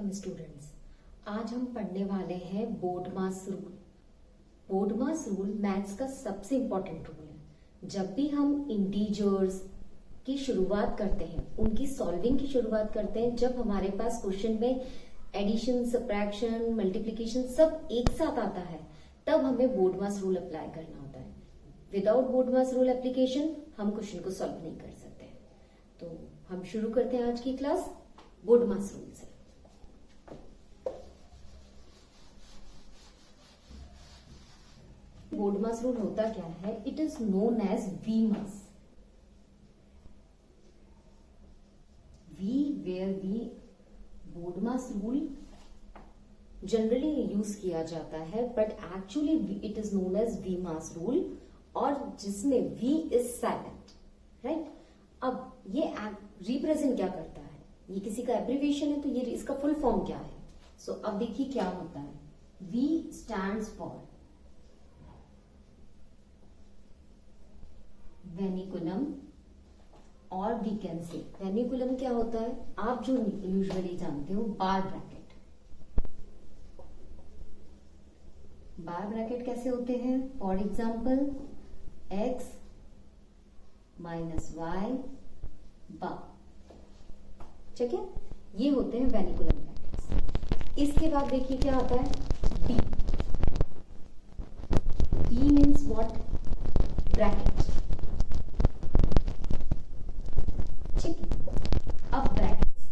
Welcome students. आज हम पढ़ने वाले हैं बोर्डमास रूल। बोर्डमास रूल मैथ्स का सबसे इंपॉर्टेंट रूल है। जब भी हम इंटीजर्स की शुरुआत करते हैं, उनकी सॉल्विंग की शुरुआत करते हैं, जब हमारे पास क्वेश्चन में एडिशन, सब्ट्रैक्शन, मल्टीप्लिकेशन सब एक साथ आता है, तब हमें बोर्डमास रूल अप्लाई करना होता है। विदाउट बोर्डमास रूल एप्लीकेशन हम क्वेश्चन को सॉल्व नहीं कर सकते। तो हम शुरू करते हैं आज की क्लास बोर्डमास रूल से। बोर्डमास रूल होता क्या है? It is known as vimas. BODMAS rule generally use किया जाता है, but actually it is known as vimas rule, और जिसमें वी इज साइलेंट, राइट। अब ये रिप्रेजेंट क्या करता है? ये किसी का एब्रीविएशन है, तो ये इसका फुल फॉर्म क्या है? सो अब देखिए क्या होता है। वी स्टैंड्स फॉर वेनिकुलम, और वी कैन से वेनिकुलम क्या होता है? आप जो यूजुअली जानते हो, बार ब्रैकेट। बार ब्रैकेट कैसे होते हैं? For example x minus Y bar, ठीक है, ये होते हैं वेनिकुलम ब्रैकेट्स। इसके बाद देखिए क्या आता है, b। b means what? Bracket, ठीक है। अब ब्रैकेट्स,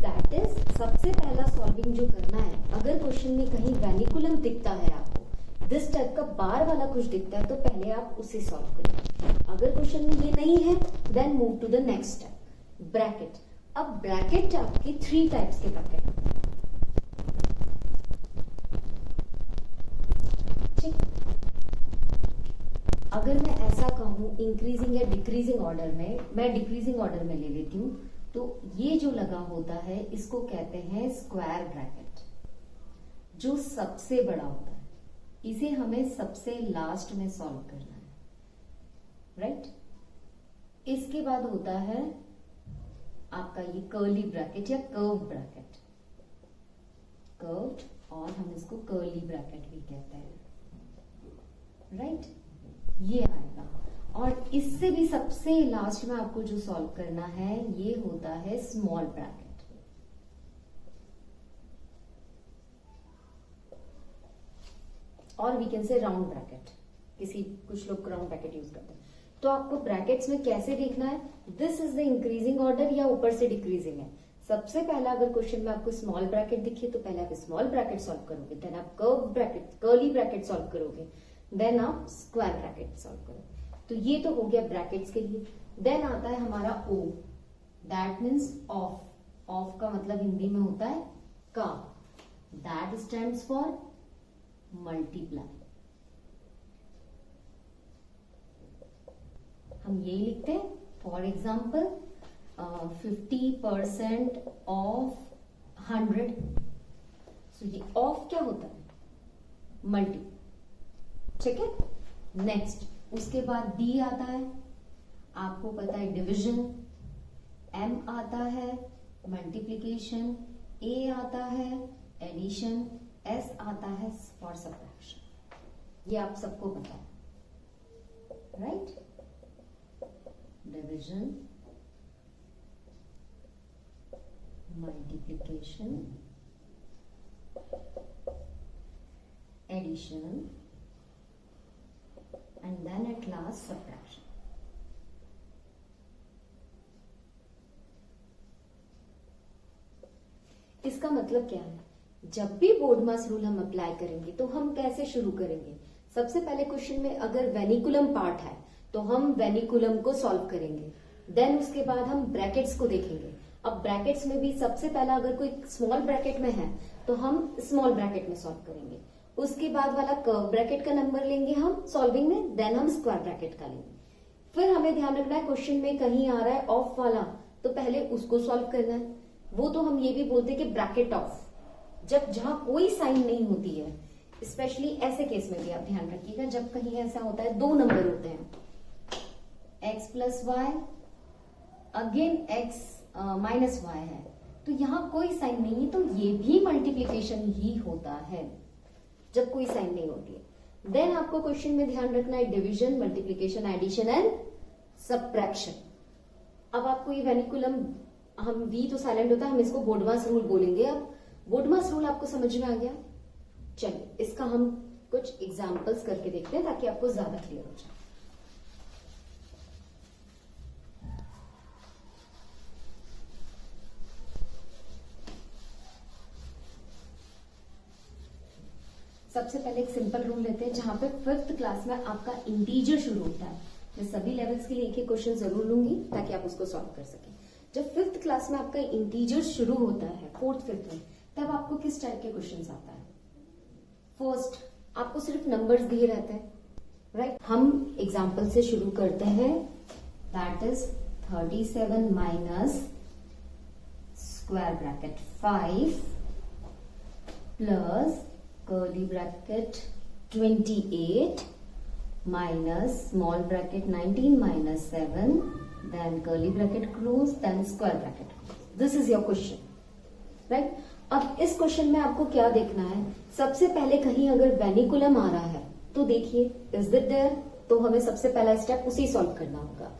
दैट इज सबसे पहला सॉल्विंग जो करना है। अगर क्वेश्चन में कहीं वेनिकुलम दिखता है, आपको दिस टाइप का बार वाला कुछ दिखता है, तो पहले आप उसे सॉल्व करें। अगर क्वेश्चन में ये नहीं है, then move to the next step, bracket. अब ब्रैकेट आपके 3 टाइप्स के ब्रैकेट होते हैं, ठीक। अगर मैं ऐसा कहूं इंक्रीजिंग या डिक्रीजिंग ऑर्डर में, मैं डिक्रीजिंग ऑर्डर में ले लेती हूं, तो ये जो लगा होता है इसको कहते हैं स्क्वायर ब्रैकेट, जो सबसे बड़ा होता है। इसे हमें सबसे लास्ट में सॉल्व करना है, राइट। इसके बाद होता है आपका ये कर्ली ब्रैकेट या कर्व ब्रैकेट, कर्व्ड, और हम इसको कर्ली ब्रैकेट भी कहते हैं, राइट। ये आएगा, और इससे भी सबसे लास्ट में आपको जो सॉल्व करना है ये होता है स्मॉल ब्रैकेट। और we can say round bracket, कुछ लोग राउंड ब्रैकेट यूज करते हैं। तो आपको ब्रैकेट्स में कैसे देखना है? This is the increasing order या ऊपर से डिक्रीजिंग है। सबसे पहला अगर क्वेश्चन में आपको स्मॉल ब्रैकेट दिखे, तो पहले आप स्मॉल ब्रैकेट सॉल्व करोगे, देन आप curve bracket, curly bracket solve करोगे, देन आप स्क्वायर ब्रैकेट सॉल्व करोगे। तो ये तो हो गया ब्रैकेट्स के लिए। देन आता है हमारा ओ, दैट मीन्स ऑफ। ऑफ का मतलब हिंदी में होता है का, दैट स्टैंड्स फॉर मल्टीप्लाई। हम यही लिखते हैं, फॉर एग्जाम्पल 50% ऑफ 100। सो ये ऑफ क्या होता है? मल्टी, ठीक है। नेक्स्ट उसके बाद डी आता है, आपको पता है डिवीजन, एम आता है मल्टीप्लीकेशन, ए आता है एडिशन, एस आता है फॉर सब्ट्रैक्शन। ये आप सबको पता है, right. Division, multiplication, addition, and then at last subtraction. इसका मतलब क्या है? जब भी बोर्डमास रूल हम अप्लाई करेंगे, तो हम कैसे शुरू करेंगे? सबसे पहले क्वेश्चन में अगर वेनिकुलम पार्ट है, तो हम वेनिकुलम को सॉल्व करेंगे। देन उसके बाद हम ब्रैकेट्स को देखेंगे। अब ब्रैकेट्स में भी सबसे पहला अगर कोई स्मॉल ब्रैकेट में है, तो हम स्मॉल ब्रैकेट में सॉल्व करेंगे। उसके बाद वाला कर्व ब्रैकेट का नंबर लेंगे हम सॉल्विंग में, देन हम स्क्वायर ब्रैकेट का लेंगे। फिर हमें ध्यान रखना है, क्वेश्चन में कहीं आ रहा है ऑफ वाला, तो पहले उसको सॉल्व करना है। वो तो हम ये भी बोलते हैं कि ब्रैकेट ऑफ, जब जहां कोई साइन नहीं होती है, स्पेशली ऐसे केस में भी आप ध्यान रखिएगा, जब कहीं ऐसा होता है 2 नंबर होते हैं, x plus Y, again x minus Y है, तो यहाँ कोई साइन नहीं है, तो ये भी मल्टीप्लीकेशन ही होता है जब कोई साइन नहीं होती है। देन आपको क्वेश्चन में ध्यान रखना है division, multiplication, addition and subtraction. अब आपको ये वेनिकुलम, हम वी तो साइलेंट होता है, हम इसको बोडमास रूल बोलेंगे। अब बोडमास रूल आपको समझ में आ गया? चलिए इसका हम कुछ एग्जांपल्स करके देखते हैं ताकि आपको ज्यादा क्लियर हो जाए। सबसे पहले एक सिंपल रूल लेते हैं जहां पे 5th क्लास में आपका इंटीजर शुरू होता है। मैं सभी लेवल्स के लिए एक एक क्वेश्चन जरूर लूंगी ताकि आप उसको सॉल्व कर सकें। जब 5th क्लास में आपका इंटीजर शुरू होता है 4th 5th में, तब आपको किस टाइप के क्वेश्चन आता है? फर्स्ट आपको सिर्फ नंबर्स दिए रहते हैं, राइट? हम एग्जाम्पल से शुरू करते हैं, that is 37 minus square bracket 5 plus curly bracket 28 minus small bracket 19 minus 7 then curly bracket close then square bracket close. This is your question, right? अब इस क्वेश्चन में आपको क्या देखना है? सबसे पहले कहीं अगर वेनिकुलम आ रहा है तो देखिए इज इट देयर, तो हमें सबसे पहला स्टेप उसी सॉल्व करना होगा।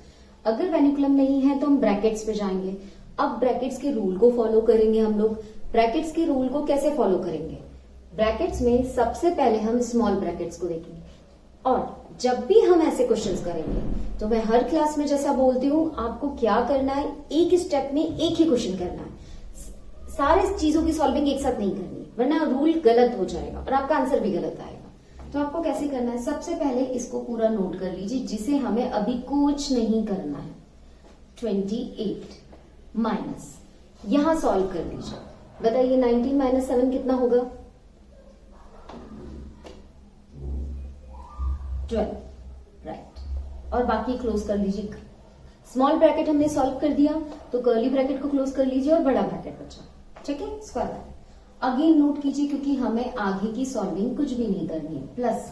अगर वेनिकुलम नहीं है तो हम ब्रैकेट्स पे जाएंगे। अब ब्रैकेट्स के रूल को फॉलो करेंगे हम लोग। ब्रैकेट्स के रूल को कैसे फॉलो करेंगे? ब्रैकेट्स में सबसे पहले हम स्मॉल ब्रैकेट्स को देखेंगे, और जब भी हम ऐसे क्वेश्चंस करेंगे तो मैं हर क्लास में जैसा बोलती हूँ, आपको क्या करना है, एक स्टेप में एक ही क्वेश्चन करना है। सारे चीजों की सॉल्विंग एक साथ नहीं करनी, वरना रूल गलत हो जाएगा और आपका आंसर भी गलत आएगा। तो आपको कैसे करना है? सबसे पहले इसको पूरा नोट कर लीजिए, जिसे हमें अभी कुछ नहीं करना है। 28 माइनस, यहां सॉल्व कर लीजिए। बताइए 19 माइनस 7 कितना होगा? 12, राइट। और बाकी क्लोज कर लीजिए। स्मॉल ब्रैकेट हमने सॉल्व कर दिया, तो कर्ली ब्रैकेट को क्लोज कर लीजिए और बड़ा ब्रैकेट बचा, ठीक है, स्क्वायर ब्रैकेट। अगेन नोट कीजिए क्योंकि हमें आगे की सॉल्विंग कुछ भी नहीं करनी है। प्लस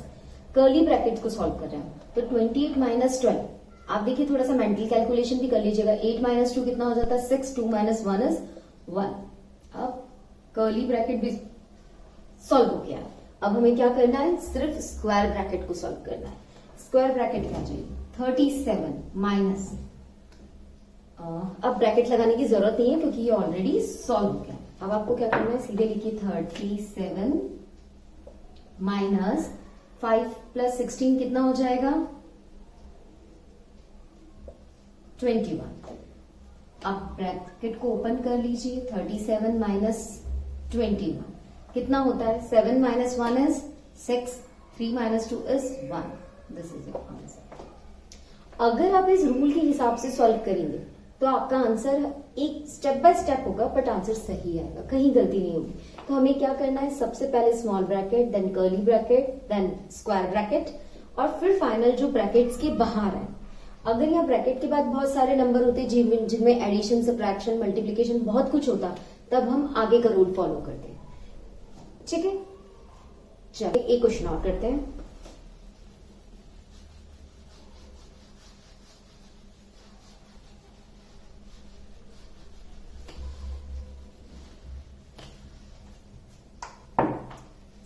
कर्ली ब्रैकेट को सॉल्व कर रहे हैं, तो 28 माइनस 12। आप देखिए थोड़ा सा मेंटल कैलकुलेशन भी कर लीजिएगा। 8 माइनस 2 कितना हो जाता है? 6। 2 माइनस 1 इज 1। अब कर्ली ब्रैकेट भी सॉल्व हो गया। अब हमें क्या करना है? सिर्फ स्क्वायर ब्रैकेट को सॉल्व करना है। स्क्वायर ब्रैकेट क्या चाहिए? 37 माइनस, अब ब्रैकेट लगाने की जरूरत नहीं है क्योंकि ये ऑलरेडी सॉल्व हो गया। अब आपको क्या करना है? सीधे लिखिए 37 माइनस 5 प्लस 16 कितना हो जाएगा? 21। अब ब्रैकेट को ओपन कर लीजिए। 37 माइनस 21 कितना होता है? 7 minus 1 is 6। 3 minus 2 is 1। This is your answer. अगर आप इस रूल के हिसाब से सॉल्व करेंगे तो आपका आंसर एक स्टेप बाय स्टेप होगा, बट आंसर सही आएगा, कहीं गलती नहीं होगी। तो हमें क्या करना है? सबसे पहले small bracket, then curly bracket, then square bracket, और फिर फाइनल जो ब्रैकेट्स के बाहर है। अगर यहाँ ब्रैकेट के बाद बहुत सारे नंबर होते जिनमें एडिशन, सब्ट्रैक्शन, मल्टीप्लीकेशन बहुत कुछ होता, तब हम आगे का रूल फॉलो करते हैं, ठीक है। चलिए एक क्वेश्चन और करते हैं।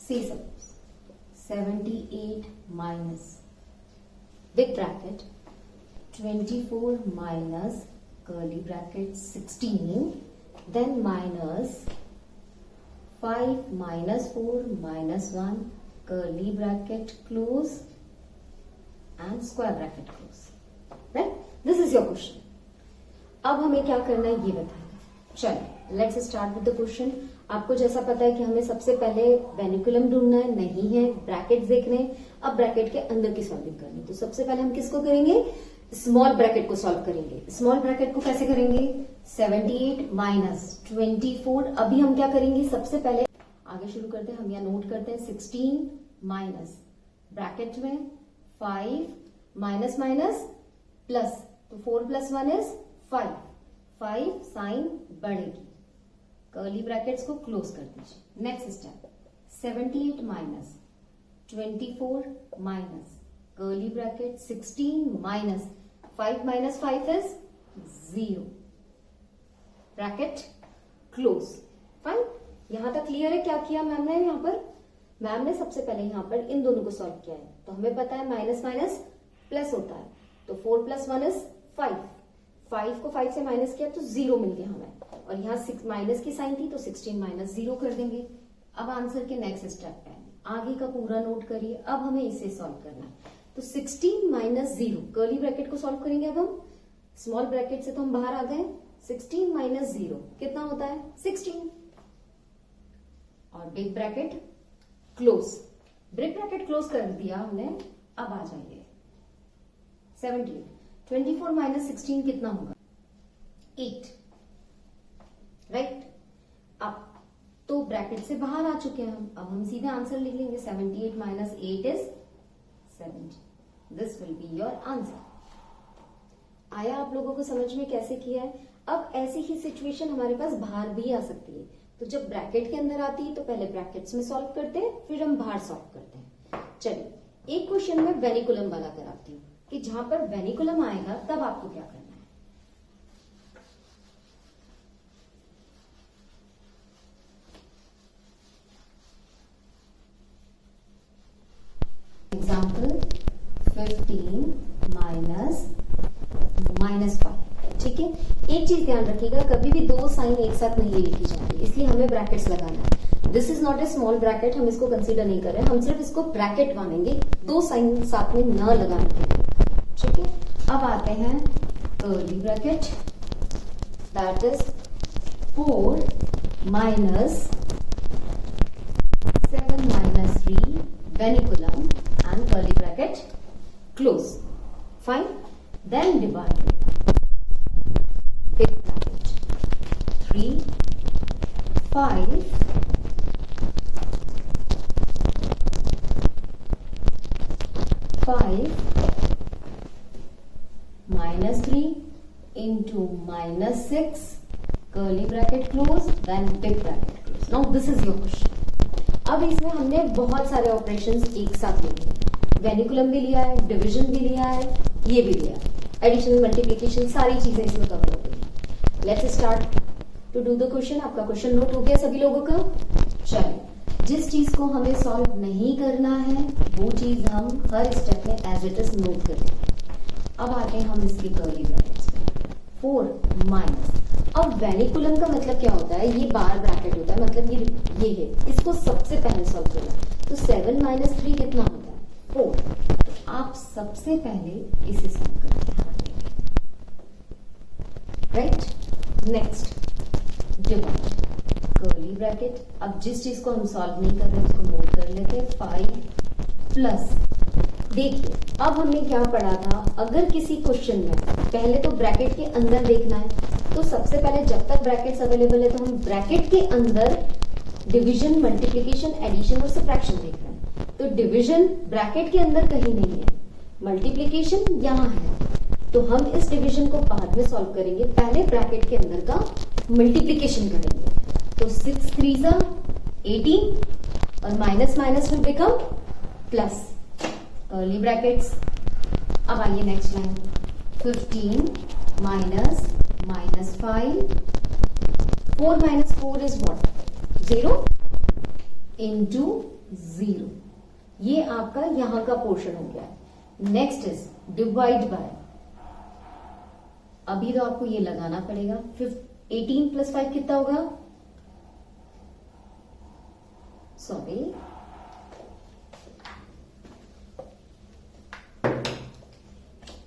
See suppose 78 minus big bracket 24 minus curly bracket 16, then minus 5 minus 4 minus 1 curly bracket close and square bracket close, right? This is your question. अब हमें क्या करना है ये बताइए। चलो let's start with the question. आपको जैसा पता है कि हमें सबसे पहले वेनिकुलम ढूंढना है, नहीं है, ब्रैकेट्स देखने, अब ब्रैकेट के अंदर की सॉल्विंग करनी। तो सबसे पहले हम किसको करेंगे? स्मॉल ब्रैकेट को सॉल्व करेंगे। स्मॉल ब्रैकेट को कैसे करेंगे? 78 माइनस 24। अभी हम क्या करेंगे? सबसे पहले आगे शुरू करते हैं, हम यहाँ नोट करते हैं 16 माइनस ब्रैकेट में 5 माइनस माइनस प्लस, तो 4 प्लस 1 इज 5। 5 साइन बढ़ेगी, कर्ली ब्रैकेट्स को क्लोज कर दीजिए। Next step 78 minus 24 minus curly bracket 16 minus 5 minus 5 is 0, bracket close. Fine, यहां तक क्लियर है? क्या किया मैम ने यहाँ पर? मैम ने सबसे पहले यहाँ पर इन दोनों को सॉल्व किया है, तो हमें पता है माइनस माइनस प्लस होता है, तो 4 + 1 = 5। 5 को 5 से माइनस किया तो 0 मिल गया हमें, और यहाँ माइनस की साइन थी तो 16 - 0 कर देंगे। अब आंसर के नेक्स्ट स्टेप पे आगे का पूरा नोट करिए। अब हमें इसे सॉल्व करना है, तो 16 - 0 कर्ली ब्रैकेट को सॉल्व करेंगे। अब हम स्मॉल ब्रैकेट से तो हम बाहर आ गए, 16 - 0 कितना होता है? 16। और big bracket close, break bracket close कर दिया हमने। अब आ जाइए 17, 24 - 16 कितना होगा? 8, राइट। अब तो ब्रैकेट से बाहर आ चुके हैं हम, अब हम सीधे आंसर लिख लेंगे। 78 - 8 = 70। This will be your answer. आया आप लोगों को समझ में कैसे किया है? अब ऐसी ही सिचुएशन हमारे पास बाहर भी आ सकती है, तो जब ब्रैकेट के अंदर आती है तो पहले ब्रैकेट्स में सॉल्व करते हैं, फिर हम बाहर सॉल्व करते हैं। चलिए एक क्वेश्चन में वेनिकुलम वाला कराती हूँ कि जहां पर वेनिकुलम आएगा तब आपको क्या करना है। एग्जाम्पल 15 - -5। ठीक है, एक चीज ध्यान रखिएगा, कभी भी दो साइन एक साथ नहीं लिखी जाती, इसलिए हमें ब्रैकेट्स लगाना है। This is not a small bracket, हम इसको कंसीडर नहीं कर रहे, हम सिर्फ इसको ब्रैकेट मानेंगे, दो साइन साथ में न लगाने के लिए। ठीक है, अब आते हैं curly bracket, that is 4 - 7 - 3 vinculum and curly bracket close. Fine, then divide big bracket 3 5 -3 into -6 curly bracket close, then big bracket close. Now this is your question. अब इसमें हमने बहुत सारे ऑपरेशंस एक साथ लिए हैं, वेनिकुलम भी लिया है, डिवीजन भी लिया है, ये भी लिया है, एडिशन मल्टीप्लिकेशन सारी चीजें इसमें कवर हो गई। Let's start to do the question. आपका क्वेश्चन नोट हो गया सभी लोगों का? चलिए, जिस चीज को हमें सॉल्व नहीं करना है वो चीज हम हर स्टेप में एज इट इज नोट करें। अब आते हैं हम इसके कर्ली ब्रैकेट्स में। 4 माइनस, अब वेनिकुलम का मतलब क्या होता है? ये बार ब्रैकेट होता है, मतलब ये है, इसको सबसे पहले सॉल्व करना। तो 7 - 3 कितना होता है? 4। तो आप सबसे पहले इसे सॉल्व करेंगे, right. Next divide curly bracket. अब जिस चीज को हम सॉल्व नहीं कर रहे उसको नोट कर लेते हैं। 5 प्लस, देखिए अब हमने क्या पढ़ा था, अगर किसी क्वेश्चन में पहले तो ब्रैकेट के अंदर देखना है, तो सबसे पहले जब तक ब्रैकेट्स अवेलेबल है तो हम ब्रैकेट के अंदर डिवीजन, मल्टीप्लिकेशन, एडिशन और सब्ट्रैक्शन देख रहे हैं। तो डिवीजन ब्रैकेट के अंदर कहीं नहीं है, मल्टीप्लिकेशन यहाँ है, तो हम इस डिवीजन को बाद में सॉल्व करेंगे, पहले ब्रैकेट के अंदर का मल्टीप्लिकेशन करेंगे। तो 6 3 = 18 और minus minus will become plus, curly brackets. अब आइए next line, 15 - -5 4 - 4 is what? 0 into 0। ये आपका यहां का पोर्शन हो गया। नेक्स्ट इज डिवाइड बाय, अभी तो आपको ये लगाना पड़ेगा। 18 + 5 कितना होगा? सॉरी,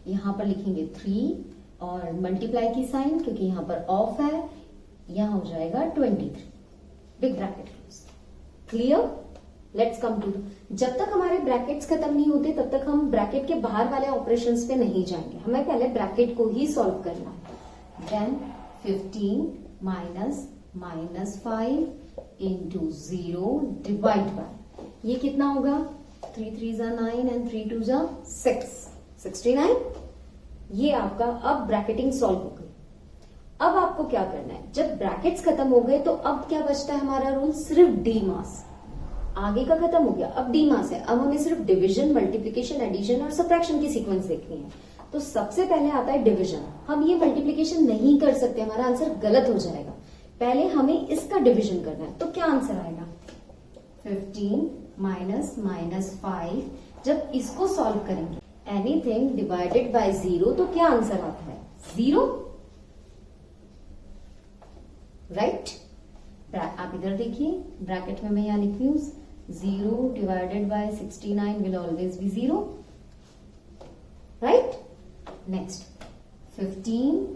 यहां पर लिखेंगे 3 और मल्टीप्लाई की साइन, क्योंकि यहां पर ऑफ है, यहां हो जाएगा 23, big bracket close. Clear? Let's come to, जब तक हमारे ब्रैकेट्स खत्म नहीं होते तब तक हम ब्रैकेट के बाहर वाले ऑपरेशंस पे नहीं जाएंगे, हमें पहले ब्रैकेट को ही सॉल्व करना है। देन 15 - -5 into 0 डिवाइड बाय, ये कितना होगा? 3 3 = 9 and 3 2 = 6, 69। ये आपका अब ब्रैकेटिंग सॉल्व हो गई। अब आपको क्या करना है, जब ब्रैकेट्स खत्म हो गए तो अब क्या बचता है हमारा रूल? सिर्फ डी मास, आगे का खत्म हो गया, अब डी मास है। अब हमें सिर्फ डिवीजन, मल्टीप्लिकेशन, एडिशन और सब्ट्रैक्शन की सीक्वेंस देखनी है। तो सबसे पहले आता है डिवीजन। हम ये मल्टीप्लिकेशन नहीं कर सकते, हमारा आंसर गलत हो जाएगा। पहले हमें इसका डिवीजन करना है, तो क्या आंसर आएगा? 15 माइनस माइनस 5। जब इसको सॉल्व करेंगे, एनीथिंग डिवाइडेड बाय 0, तो क्या आंसर आता है? 0, राइट? आप इधर देखिए, ब्रैकेट में मैं यहां लिख रही हूं 0 divided by 69 will always be 0, right? Next 15।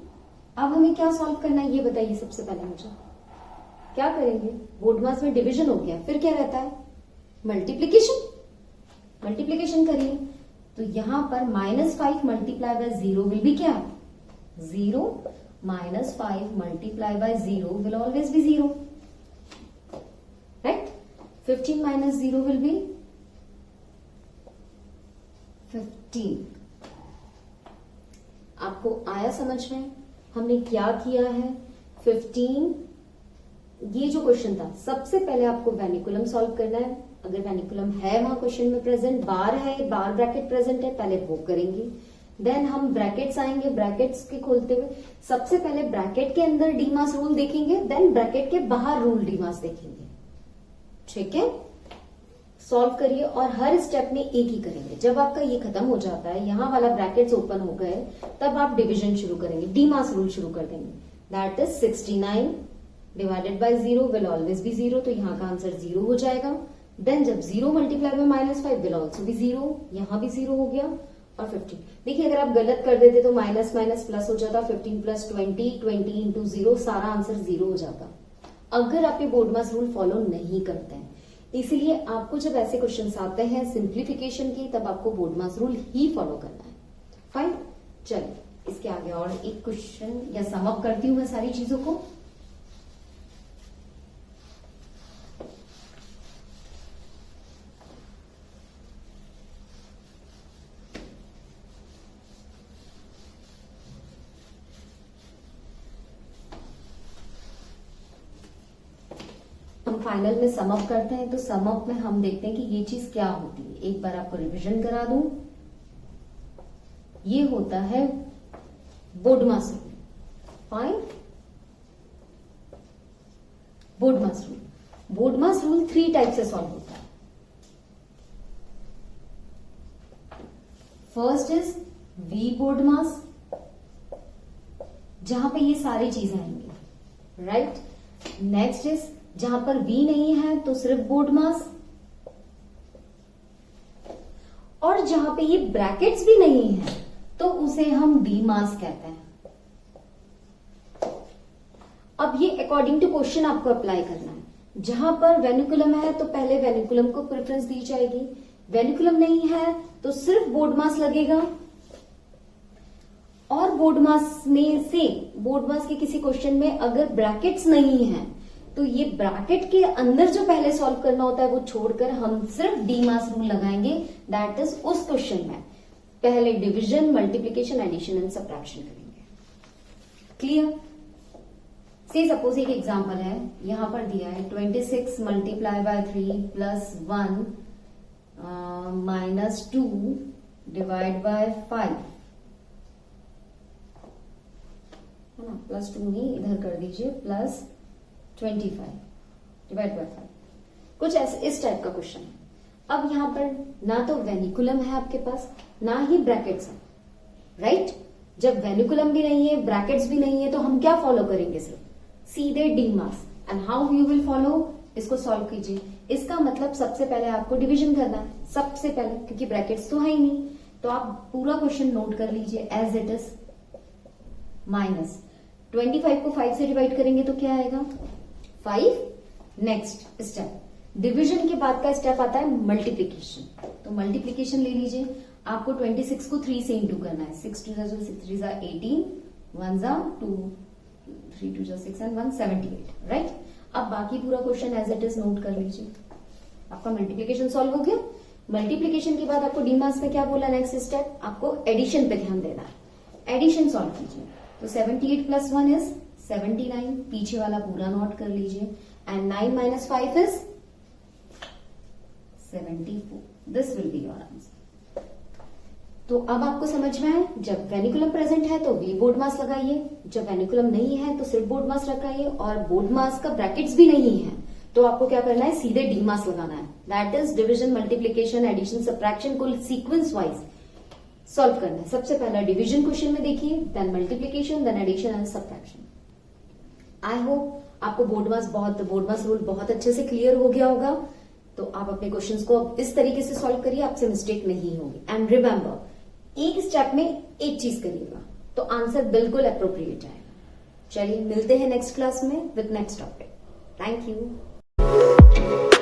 अब हमें क्या सॉल्व करना है ये बताइए सबसे पहले मुझे। क्या करेंगे? बोर्डमास में डिवीजन हो गया, फिर क्या रहता है? मल्टीप्लीकेशन। मल्टीप्लीकेशन करिए, तो यहां पर -5 मल्टीप्लाई बाय 0 विल बी क्या? 0 minus 5 multiply by 0 will always be 0, right? 15 minus 0 will be 15। आपको आया समझ में हमने क्या किया है? 15, ये जो क्वेश्चन था, सबसे पहले आपको वेनिकुलम सॉल्व करना है। अगर वेनिकुलम है वहां क्वेश्चन में प्रेजेंट, बार है, बार ब्रैकेट प्रेजेंट है, पहले वो करेंगे। देन हम ब्रैकेट्स आएंगे, ब्रैकेट्स के खोलते हुए सबसे पहले ब्रैकेट के अंदर डीमास रूल देखेंगे, देन ब्रैकेट के बाहर रूल डीमास देखेंगे, ठीक है? सॉल्व करिए और हर स्टेप में एक ही करेंगे। जब आपका ये खत्म हो जाता है, यहां वाला ब्रैकेट्स ओपन हो गए, तब आप डिवीजन शुरू करेंगे, डीमास रूल शुरू कर देंगे। That is 69 divided by 0 will always be 0, तो यहां का आंसर 0 हो जाएगा। देन जब 0 multiply by -5 will also be 0, यहां भी 0 हो गया। और 15, देखिए अगर आप गलत कर देते तो माइनस माइनस प्लस हो जाता, 15 प्लस 20, 20 इंटू 0, सारा आंसर 0 हो जाता, अगर आप ये बोर्डमास रूल फॉलो नहीं करते हैं। इसीलिए आपको जब ऐसे क्वेश्चंस आते हैं सिंप्लीफिकेशन की, तब आपको बोर्डमास रूल ही फॉलो करना है। फाइन, चलिए इसके आगे और एक क्वेश्चन या सम अप करती हूं मैं सारी चीजों को। हम फाइनल में सम अप करते हैं, तो सम अप में हम देखते हैं कि ये चीज क्या होती है। एक बार आपको रिवीजन करा दूं, ये होता है BODMAS rule. Fine, BODMAS rule. BODMAS rule 3 type से सॉल्व होता है। फर्स्ट इज वी बोर्डमास, जहां पे ये सारी चीजें आएंगी, राइट? नेक्स्ट इज जहां पर वी नहीं है तो सिर्फ बोर्डमास, और जहां पे ये ब्रैकेट्स भी नहीं है तो उसे हम डीमास कहते हैं। अब ये अकॉर्डिंग टू क्वेश्चन आपको अप्लाई करना है। जहां पर वेनिकुलम है तो पहले वेनिकुलम को प्रेफरेंस दी जाएगी, वेनिकुलम नहीं है तो सिर्फ बोर्डमास लगेगा। और बोर्डमास में से, बोर्डमास के किसी क्वेश्चन में अगर ब्रैकेट्स नहीं है तो ये ब्रैकेट के अंदर जो पहले सॉल्व करना होता है वो छोड़कर हम सिर्फ डीमास रूल लगाएंगे। दैट इज उस क्वेश्चन में पहले division, multiplication, addition and subtraction करेंगे। क्लियर? से सपोज एक एग्जांपल है, यहां पर दिया है 26 multiply by 3 plus 1 minus 2 divide by 5, है ना? प्लस 2 नहीं, इधर कर दीजिए, प्लस 25 डिवाइड बाय 5, कुछ ऐसे इस टाइप का क्वेश्चन है। अब यहां पर ना तो वेनिकुलम है आपके पास, ना ही ब्रैकेट्स है, राइट? जब वेनिकुलम भी नहीं है, ब्रैकेट्स भी नहीं है, तो हम क्या फॉलो करेंगे? सिर्फ सीधे DMAS. And how you will follow? इसको सॉल्व कीजिए। इसका मतलब सबसे पहले आपको डिवीजन करना है, सबसे पहले, क्योंकि ब्रैकेट्स तो है ही नहीं। तो आप पूरा क्वेश्चन नोट कर लीजिए एज इट इज। माइनस 25 को 5 से डिवाइड करेंगे तो क्या आएगा? 5। नेक्स्ट स्टेप, डिवीजन के बाद का स्टेप आता है मल्टीप्लीकेशन। तो मल्टीप्लीकेशन ले लीजिए, आपको 26 को 3 से इंटू करना है। 6 2 6 3 18, 1 2, 3 2 6 एंड 1 78, राइट? अब बाकी पूरा question as it is note कर लीजिए। आपका मल्टीप्लीकेशन सॉल्व हो गया। मल्टीप्लीकेशन के बाद आपको डीमास में क्या बोला? नेक्स्ट स्टेप आपको एडिशन पे ध्यान देना है। एडिशन सॉल्व कीजिए, तो 78 प्लस 1 इज 79, पीछे वाला पूरा नोट कर लीजिए। And 9 minus 5 is 74. This will be your answer. तो अब आपको समझ में आए, जब वेनिकुलम प्रेजेंट है तो वी बोर्ड मास लगाइए, जब वेनिकुलम नहीं है तो सिर्फ बोर्ड मास लगाइए, और बोर्ड मास का ब्रैकेट्स भी नहीं है तो आपको क्या करना है, सीधे डी मास लगाना है। That is division, multiplication, addition, subtraction को सीक्वेंस वाइज सॉल्व करना है। सबसे पहला डिवीजन क्वेश्चन में देखिए, then multiplication, then addition and subtraction. I hope आपको बोर्ड मास रूल बहुत अच्छे से क्लियर हो गया होगा। तो आप अपने क्वेश्चंस को इस तरीके से सॉल्व करिए, आपसे मिस्टेक नहीं होगी। एंड रिमेंबर, एक स्टेप में एक चीज करिएगा तो आंसर बिल्कुल अप्रोप्रिएट आएगा। चलिए मिलते हैं नेक्स्ट क्लास में with next topic. Thank you.